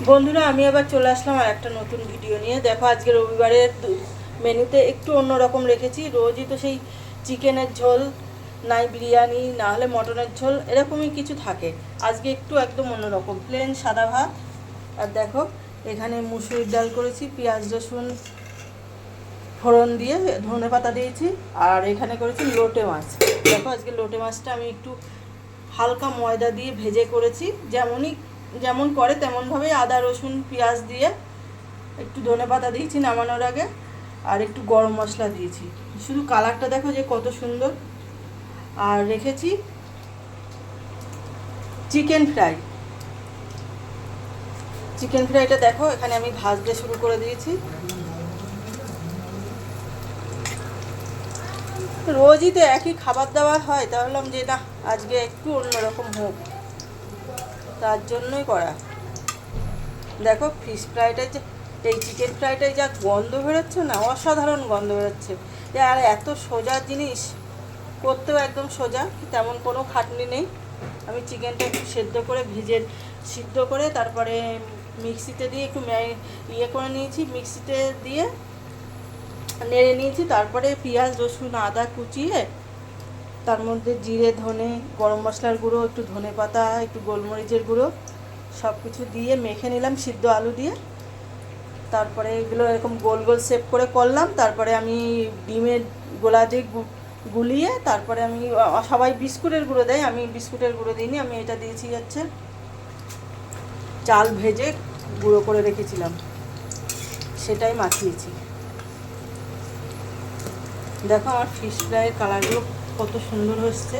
বন্ধুরা, আমি আবার চলে আসলাম আর একটা নতুন ভিডিও নিয়ে। দেখো, আজকে রবিবারের মেনুতে একটু অন্যরকম রেখেছি। রোজই তো সেই চিকেনের ঝোল, নাই বিরিয়ানি, না হলে মটনের ঝোল, এরকমই কিছু থাকে। আজকে একটু একদম অন্যরকম, প্লেন সাদা ভাত। আর দেখো, এখানে মুসুরির ডাল করেছি, পেঁয়াজ রসুন ফোড়ন দিয়ে, ধনেপাতা দিয়েছি। আর এখানে করেছি লোটে মাছ। দেখো, আজকে লোটে মাছটা আমি একটু হালকা ময়দা দিয়ে ভেজে করেছি, যেমন করে তেমনভাবেই, আদা রসুন পেঁয়াজ দিয়ে একটু ধনেপাতা দিয়েছি নামানোর আগে, আর একটু গরম মশলা দিয়েছি। শুধু কালারটা দেখো যে কত সুন্দর। আর রেখেছি চিকেন ফ্রাই। চিকেন ফ্রাইটা দেখো, এখানে আমি ভাজতে শুরু করে দিয়েছি। রোজই তো একই খাবার দাবার হয়, তা ভাবলাম যে না, আজকে একটু অন্যরকম হোক, তার জন্যই করা। দেখো, ফিশ ফ্রাইটা যে, এই চিকেন ফ্রাইটাই যা গন্ধ বেরোচ্ছে না, অসাধারণ গন্ধ বেরোচ্ছে। আর এত সোজা জিনিস, করতেও একদম সোজা, তেমন কোনো খাটনি নেই। আমি চিকেনটা একটু সিদ্ধ করে তারপরে মিক্সিতে দিয়ে একটু করে নিয়েছি, মিক্সিতে দিয়ে নেড়ে নিয়েছি। তারপরে পেঁয়াজ রসুন আদা কুচিয়ে, তার মধ্যে জিরে ধনে গরম মশলার গুঁড়ো, একটু ধনে পাতা, একটু গোলমরিচের গুঁড়ো, সব কিছু দিয়ে মেখে নিলাম সিদ্ধ আলু দিয়ে। তারপরে এগুলো এরকম গোল গোল শেপ করে করলাম। তারপরে আমি ডিমের গোলা দিয়ে গুলিয়ে, তারপরে আমি, সবাই বিস্কুটের গুঁড়ো দেয়, আমি বিস্কুটের গুঁড়ো দিইনি, আমি এটা দিয়েছি হচ্ছে চাল ভেজে গুঁড়ো করে রেখেছিলাম, সেটাই মাখিয়েছি। দেখো, আমার ফিশ ফ্রাইয়ের কালারগুলো কত সুন্দর হচ্ছে।